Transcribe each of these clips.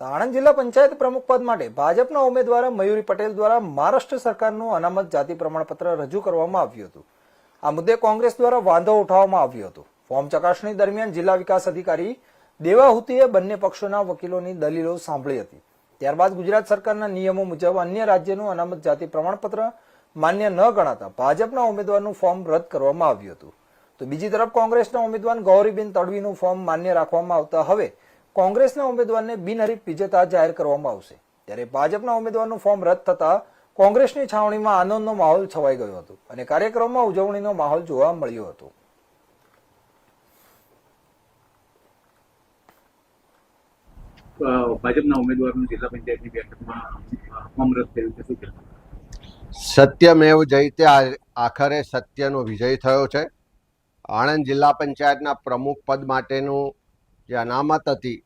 તો આણંદ જિલ્લા પંચાયત પ્રમુખ પદ માટે ભાજપના ઉમેદવાર મયુરી પટેલ દ્વારા મહારાષ્ટ્ર સરકારનું અનામત જાતિ પ્રમાણપત્ર રજૂ કરવામાં આવ્યું હતું. આ મુદ્દે કોંગ્રેસ દ્વારા વાંધો ઉઠાવવામાં આવ્યો હતો. ફોર્મ ચકાસણી દરમિયાન જિલ્લા વિકાસ અધિકારી દેવાહુતિએ બંને પક્ષોના વકીલોની દલીલો સાંભળી હતી. ત્યારબાદ ગુજરાત સરકારના નિયમો મુજબ અન્ય રાજ્યનું અનામત જાતિ પ્રમાણપત્ર માન્ય ન ગણાતા ભાજપના ઉમેદવારનું ફોર્મ રદ કરવામાં આવ્યું હતું. તો બીજી તરફ કોંગ્રેસના ઉમેદવાર ગૌરીબેન તડવીનું ફોર્મ માન્ય રાખવામાં આવતા હવે કોંગ્રેસના ઉમેદવારને બિનહરીફ વિજેતા જાહેર કરવામાં આવશે. ત્યારે ભાજપના ઉમેદવારનું ફોર્મ રદ થતા કોંગ્રેસની છાવણીમાં આનંદનો માહોલ છવાઈ ગયો હતો અને કાર્યક્રમમાં ઉજવણીનો માહોલ જોવા મળ્યો હતો. ભાજપના ઉમેદવારનું જિલ્લા પંચાયતની બેઠકમાં ફોર્મ રદ થયું છે, શું કહેવું? સત્યમેવ જયતે, આખરે સત્યનો વિજય થયો છે. આણંદ જિલ્લા પંચાયતના પ્રમુખ પદ માટેનું જે અનામત હતી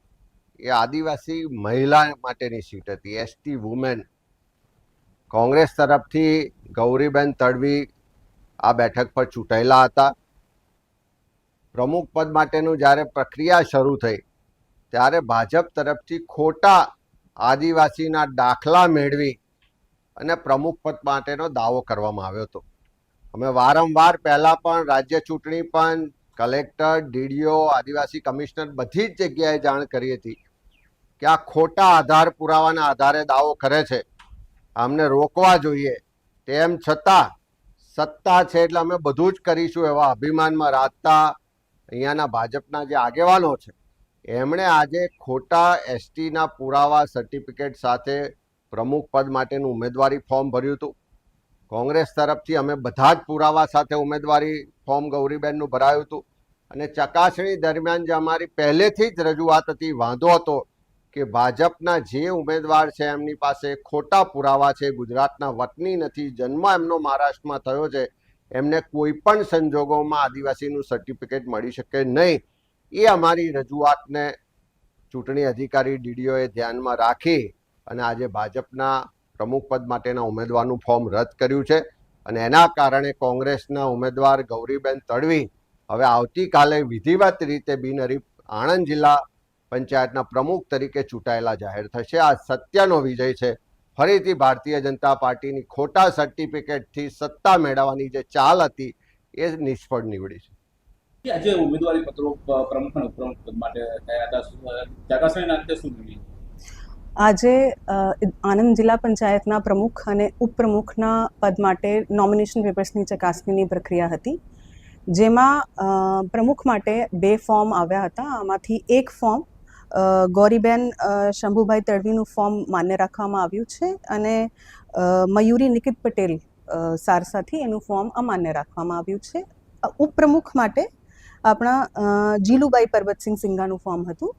એ આદિવાસી મહિલા માટેની સીટ હતી, એસટી વુમેન. કોંગ્રેસ તરફથી ગૌરીબેન તડવી આ બેઠક પર ચૂંટાયેલા હતા. પ્રમુખ પદ માટેનું જ્યારે પ્રક્રિયા શરૂ થઈ ત્યારે ભાજપ તરફથી ખોટા આદિવાસીના દાખલા મેળવી અને પ્રમુખ પદ માટેનો દાવો કરવામાં આવ્યો હતો. અમે વારંવાર પહેલાં પણ રાજ્ય ચૂંટણી પણ કલેક્ટર, ડીડીઓ, આદિવાસી કમિશનર બધી જ જગ્યાએ જાણ કરી હતી કે આ ખોટા આધાર પુરાવાના આધારે દાવો કરે છે, આમને રોકવા જોઈએ. તેમ છતાં સત્તા છે એટલે અમે બધું જ કરીશું એવા અભિમાનમાં રાખતા અહીંયાના ભાજપના જે આગેવાનો છે એમણે આજે ખોટા એસટીના પુરાવા સર્ટિફિકેટ સાથે પ્રમુખ પદ માટેનું ઉમેદવારી ફોર્મ ભર્યું હતું. કોંગ્રેસ તરફથી અમે બધા જ પુરાવા સાથે ઉમેદવારી ફોર્મ ગૌરીબેનનું ભરાયું હતું અને ચકાસણી દરમિયાન જે અમારી પહેલેથી જ રજૂઆત હતી, વાંધો હતો કે ભાજપના જે ઉમેદવાર છે એમની પાસે ખોટા પુરાવા છે, ગુજરાતના વતની નથી, જન્મ એમનો મહારાષ્ટ્રમાં થયો છે, એમને કોઈ પણ સંજોગોમાં આદિવાસીનું સર્ટિફિકેટ મળી શકે નહીં. એ અમારી રજૂઆતને ચૂંટણી અધિકારી ડીડીઓએ ધ્યાનમાં રાખી અને આજે ભાજપના પ્રમુખ પદ માટેના ઉમેદવારનું ફોર્મ રદ કર્યું છે અને એના કારણે કોંગ્રેસના ઉમેદવાર ગૌરીબેન તડવી હવે આવતીકાલે વિધિવત રીતે બિનહરીફ આણંદ જિલ્લા પંચાયતના પ્રમુખ તરીકે ચૂંટાયેલા જાહેર થશે. આ સત્યનો વિજય છે. ફરીથી ભારતીય જનતા પાર્ટીની ખોટા સર્ટિફિકેટથી સત્તા મેળવવાની જે ચાલ હતી એ નિષ્ફળ નીવડી છે. આજે ઉમેદવારી પત્રો પ્રમુખ અને ઉપપ્રમુખ પદ માટે થયા હતા, ચકાસણીના અંતે શું નિર્ણય? આજે આણંદ જિલ્લા પંચાયતના પ્રમુખ અને ઉપપ્રમુખના પદ માટે નોમિનેશન પેપર્સની ચકાસણીની પ્રક્રિયા હતી, જેમાં પ્રમુખ માટે 2 ફોર્મ આવ્યા હતા. આમાંથી એક ફોર્મ ગૌરીબેન શંભુભાઈ તડવીનું ફોર્મ માન્ય રાખવામાં આવ્યું છે અને મયુરી નિકિત પટેલ સારસાથી એનું ફોર્મ અમાન્ય રાખવામાં આવ્યું છે. ઉપપ્રમુખ માટે આપણા જીલુબાઈ પરબતસિંહ સિંઘાનું ફોર્મ હતું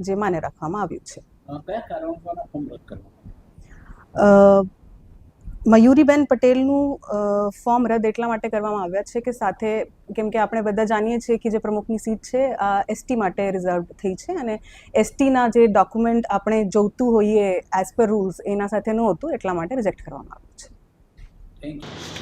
જે માન્ય રાખવામાં આવ્યું છે. કયા કારણોસર ફોર્મ રદ કરવામાં? મયુરીબેન પટેલનું ફોર્મ રદ એટલા માટે કરવામાં આવ્યા છે કે સાથે, કેમ કે આપણે બધા જાણીએ છીએ કે જે પ્રમુખની સીટ છે આ એસટી માટે રિઝર્વ થઈ છે અને એસટીના જે ડોક્યુમેન્ટ આપણે જોઈતું હોઈએ એઝ પર રૂલ્સ એના સાથે નહોતું, એટલા માટે રિજેક્ટ કરવામાં આવ્યું છે. Thank you.